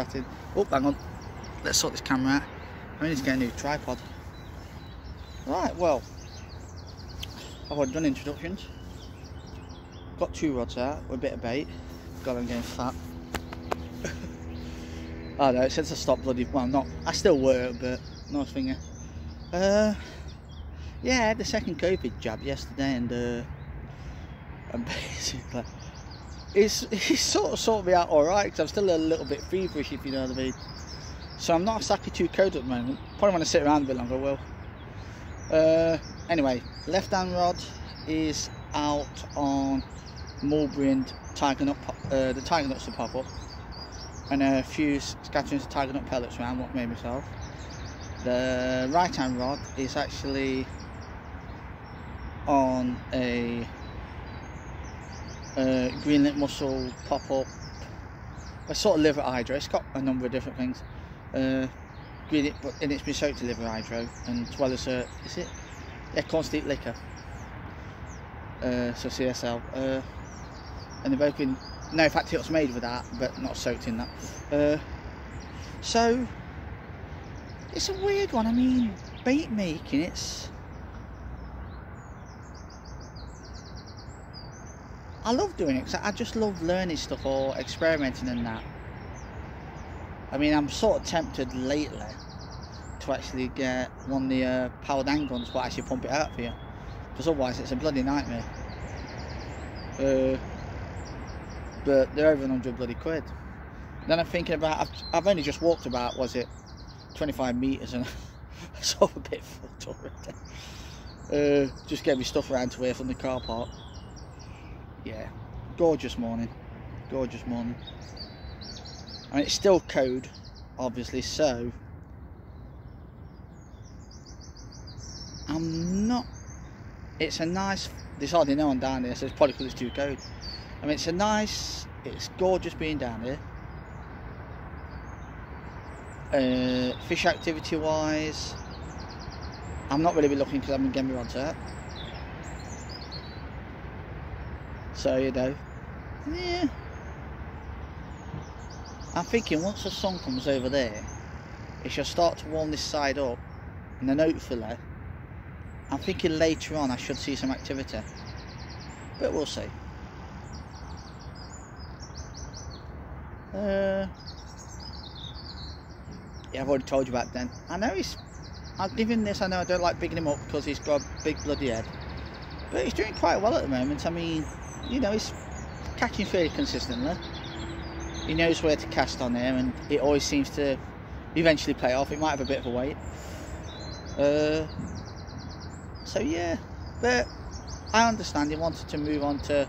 chatting. Oh, hang on. Let's sort this camera out. I need to get a new tripod. Right, well, I've already done introductions. Got 2 rods out with a bit of bait. God, I'm getting fat. I don't know, since I stopped bloody, well, not, I still work, but nice finger. Yeah, I had the second COVID jab yesterday, and basically, it's sort of sorted me out alright, because I'm still a little bit feverish, if you know what I mean. So I'm not exactly too cold at the moment. Probably want to sit around a bit longer, I will. Anyway, left hand rod is out on mulberry and tiger nut, the tiger nuts to pop up, and a few scatterings of tiger nut pellets around what made myself. The right hand rod is actually on a green lip mussel pop up, a sort of liver hydro. It's got a number of different things. Green lip, but it's been soaked to liver hydro, and as well as is it? Yeah, corn steep liquor. So CSL. And they've both been, no, in fact it was made with that, but not soaked in that. So it's a weird one. I mean, bait making, I love doing it, because I just love learning stuff or experimenting and that. I mean, I'm sort of tempted lately to actually get one of the powered handguns, but actually pump it out for you, because otherwise it's a bloody nightmare. But they're over 100 bloody quid. Then I'm thinking about, I've only just walked about, was it 25 metres, and I'm sort of a bit fucked already. Just get my stuff around to here from the car park. Yeah, gorgeous morning, gorgeous morning. I mean, it's still cold, obviously, so I'm not, it's a nice, there's hardly no one down there, so it's probably because it's too cold. I mean, it's gorgeous being down here. Fish activity wise, I'm not really looking, because I've been getting my rods out. So, you know, yeah. I'm thinking once the sun comes over there, it shall start to warm this side up, and then hopefully, I'm thinking later on I should see some activity, but we'll see. Yeah, I've already told you about Den. I know I'll give him this, I know I don't like bigging him up because he's got a big bloody head, but he's doing quite well at the moment. I mean, you know, he's catching fairly consistently. He knows where to cast on there, and it always seems to eventually pay off. It might have a bit of a wait. So yeah, but I understand he wanted to move on to,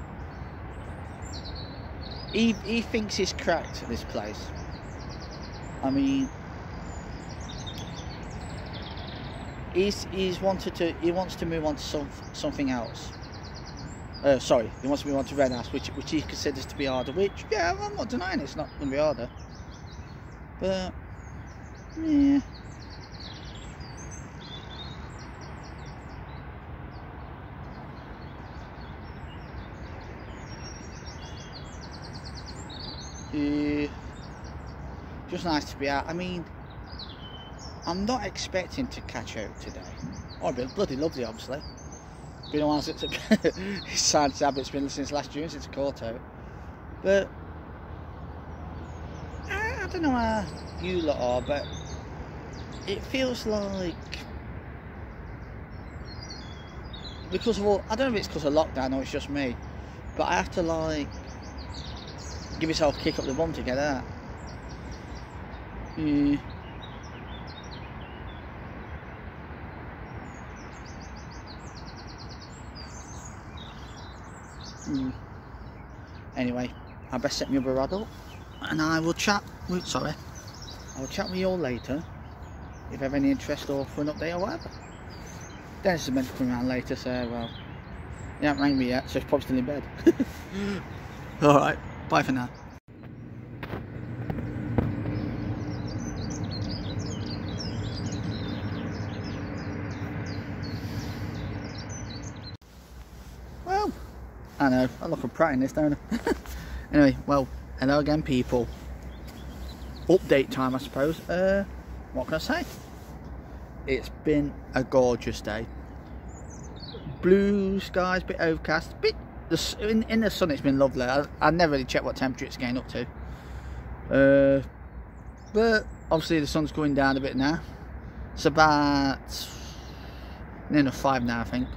he thinks he's cracked at this place. I mean, he wants to move on to something else. Sorry, he wants to move on to Red House, which he considers to be harder, which, yeah, I'm not denying it's not going to be harder. But, yeah. Just nice to be out. I mean, I'm not expecting to catch out today. Oh, it'd be bloody lovely, obviously. Been a while since his sad habit's been since last June since I caught out. But I don't know how you lot are, but it feels like, because of all, I don't know if it's because of lockdown or it's just me, but I have to like give myself a kick up the bum to get out. Anyway, I best set my other rod up, and I will chat with, I'll chat with you all later if I have any interest or for an update or whatever. Dennis is meant to come around later, so well, he hasn't rang me yet, so he's probably still in bed. Alright, bye for now. Well, I know, I look a prat in this, don't I? Anyway, well, hello again people. update time, I suppose. What can I say? It's been a gorgeous day. Blue skies, bit overcast, in the sun. It's been lovely. I never really checked what temperature it's getting up to, but obviously the sun's going down a bit now. It's about near 5 now, I think.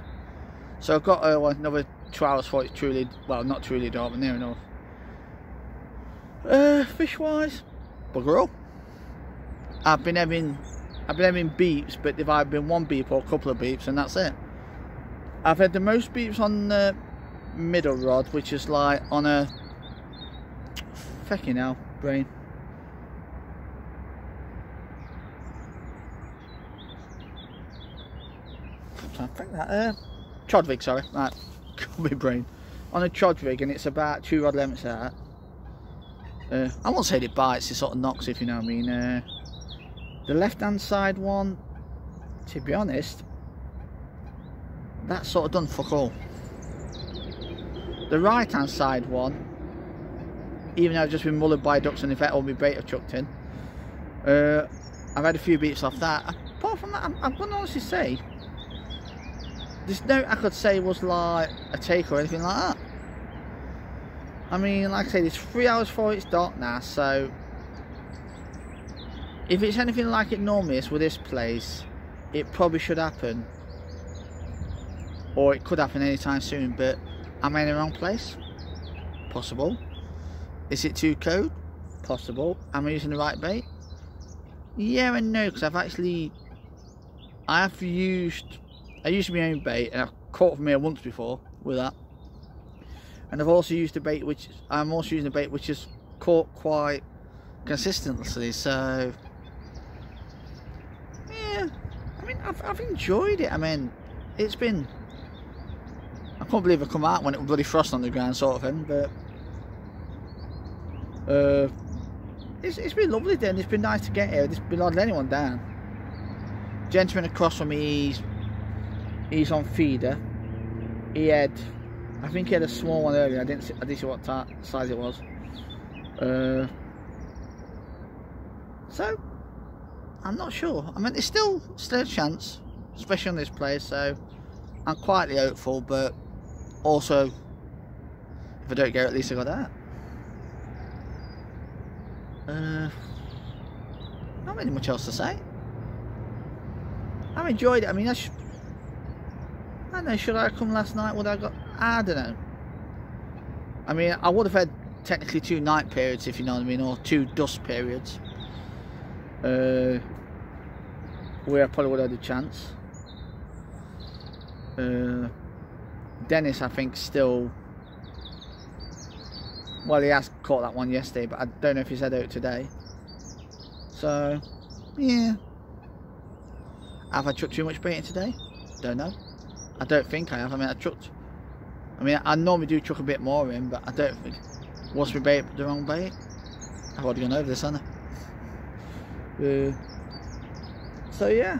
So I've got another 2 hours before it's truly, well, not truly dark, but near enough. Fish wise, bugger all. I've been having beeps, but they've either been one beep or a couple of beeps, and that's it. I've had the most beeps on the middle rod, which is like on a fucking hell brain. I think that chod rig, sorry, right, got my brain on a chod rig, and it's about 2 rod lengths out. I won't say it bites, it sort of knocks, if you know what I mean. The left hand side one, to be honest, that's sort of done fuck all. The right hand side one, even though I've just been mullered by ducks and in fact all my bait I've chucked in, I've had a few beats off that. Apart from that, I'm going to honestly say there's no I could say was like a take or anything like that. I mean, like I said, it's 3 hours before it's dark now, so if it's anything like it normally is with this place, it probably should happen, or it could happen anytime soon. But am I in the wrong place? Possible. Is it too cold? Possible. Am I using the right bait? Yeah and no, because I used my own bait, and I've caught from here once before with that. And I've also used a bait which is caught quite consistently. So yeah, I mean, I've enjoyed it. I mean, it's been, I can't believe I come out when it was bloody frost on the ground, sort of thing. But it's been lovely then. It's been nice to get here. It's been hardly anyone down. Gentleman across from me, he's on feeder. He had, I think he had a small one earlier. I didn't see what size it was. So I'm not sure. I mean, there's still a chance, especially on this place. So I'm quietly hopeful, but also if I don't go, at least I got that. Not really much else to say. I've enjoyed it. I mean, I don't know, should I have come last night? Would I got? I don't know. I mean, I would have had technically 2 night periods, if you know what I mean, or 2 dusk periods. Where I probably would have had a chance. Dennis, I think, still. Well, he has caught that one yesterday, but I don't know if he's head out today. So, yeah. Have I chucked too much bait in today? Don't know. I don't think I have. I mean, I normally do chuck a bit more in, but I don't think. Was my bait the wrong bait? I've already gone over this, haven't I? So yeah.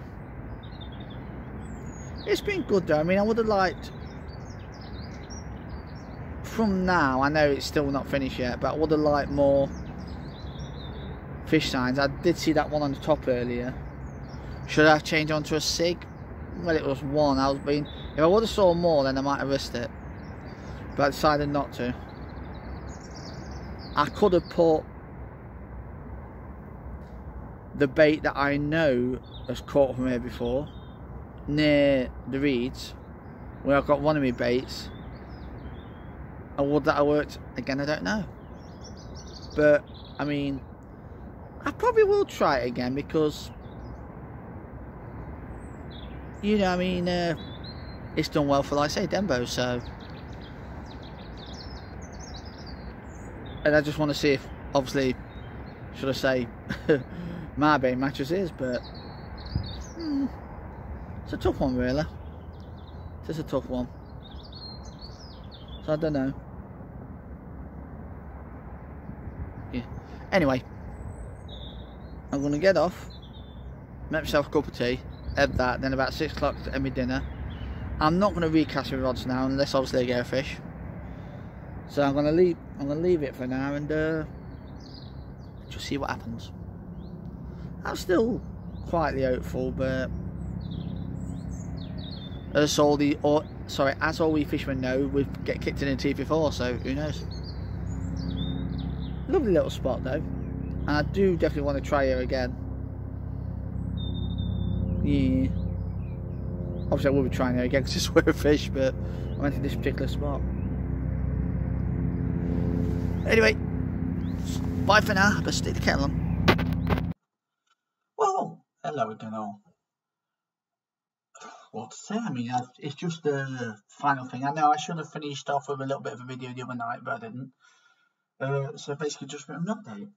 It's been good though. I mean, I would have liked, from now, I know it's still not finished yet, but I would have liked more fish signs. I did see that one on the top earlier. Should I have changed onto a SIG? Well, it was 1. If I would have saw more, then I might have risked it, but I decided not to. I could have put the bait that I know has caught from here before near the reeds, where I've got one of my baits. And would that have worked? Again, I don't know. But I mean, I probably will try it again, because you know, I mean, it's done well for, like I say, Dembo. So, and I just want to see if, obviously, should I say, my bait matches his. But it's a tough one, really. It's a tough one. So I don't know. Yeah. Anyway, I'm going to get off, make myself a cup of tea, have that, then about 6 o'clock to have my dinner. I'm not going to recast my rods now, unless obviously I get a fish. So I'm going to leave it for now, and just see what happens. I'm still quietly hopeful, but as all we fishermen know, we get kicked in the teeth before, so who knows. Lovely little spot though, and I do definitely want to try here again. Yeah, obviously I will be trying here again because it's worth a fish, but I went to this particular spot. Anyway, bye for now. I better stick the kettle on. Well, hello again all. What to say? I mean, it's just the final thing. I know I should have finished off with a little bit of a video the other night, but I didn't. So basically just an update.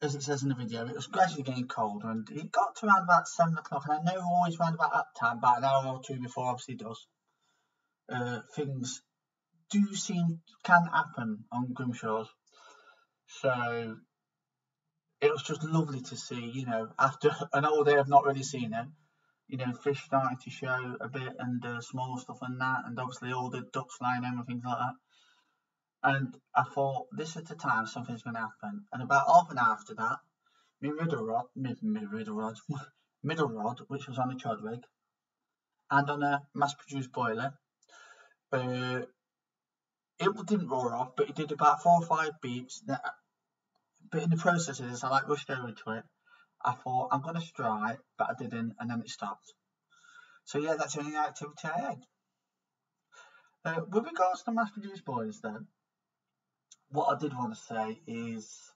As it says in the video, it was gradually getting colder, and it got to around about 7 o'clock, and I know always around about that time, about an hour or two before obviously does, things can happen on Grimshaws. So it was just lovely to see, you know, after an whole day of not really seeing them, you know, fish starting to show a bit, and small stuff and that, and obviously all the ducks flying home and things like that. And I thought, this is the time something's going to happen. And about half an hour after that, my middle rod, which was on a chod rig and on a mass-produced boiler, it didn't roar off, but it did about 4 or 5 beeps. But in the process of this, I rushed over to it. I thought, I'm going to strike, but I didn't, and then it stopped. So yeah, that's the only activity I had. With regards to the mass-produced boilers then, what I did want to say is,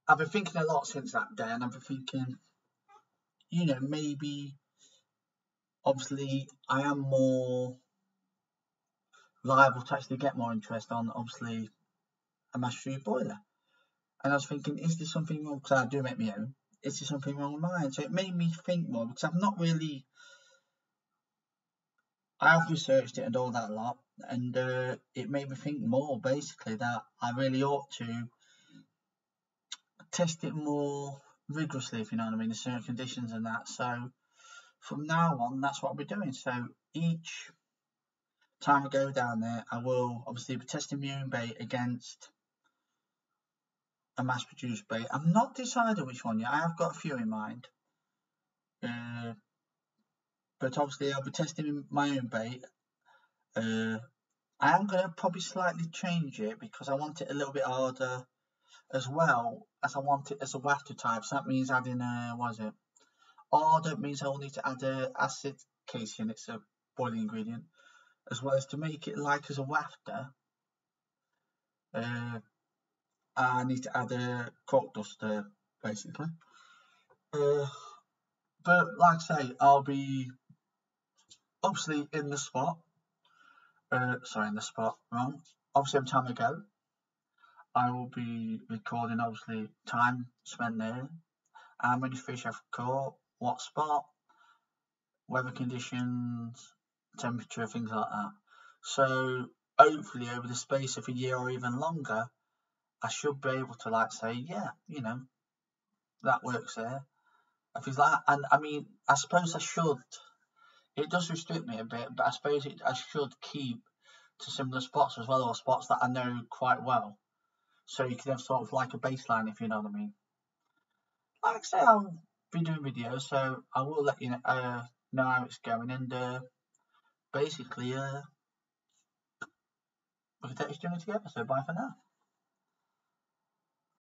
I've been thinking a lot since that day, and I've been thinking, you know, maybe, obviously, I am more liable to actually get more interest on, obviously, a mass-produced boiler. And I was thinking, is there something wrong? Because I do make my own. Is there something wrong with mine? So it made me think more, because I've not really, I have researched it and all that a lot, and it made me think more, basically, that I really ought to test it more rigorously, if you know what I mean, in certain conditions and that. So from now on, that's what I'll be doing. So each time I go down there, I will obviously be testing my own bait against a mass-produced bait. I'm not decided which one yet. I have got a few in mind, but obviously I'll be testing my own bait. I am going to probably slightly change it because I want it a little bit harder, as well as I want it as a wafter type. So that means adding harder means I'll need to add acid casing. It's a boiling ingredient, as well as to make it like as a wafter. I need to add a cork duster, basically. But like I say, I'll be obviously in the spot. Wrong. Obviously, every time I go, I will be recording, obviously, time spent there, how many fish I've caught, what spot, weather conditions, temperature, things like that. So hopefully over the space of a year or even longer, I should be able to say, yeah, you know, that works there. I feel like, and I mean, I suppose I should. It does restrict me a bit, but I suppose I should keep to similar spots as well, or spots that I know quite well. So you can have sort of like a baseline, if you know what I mean. Like I say, I'll be doing videos, so I will let you know how it's going, and basically, we can take this journey together. So bye for now.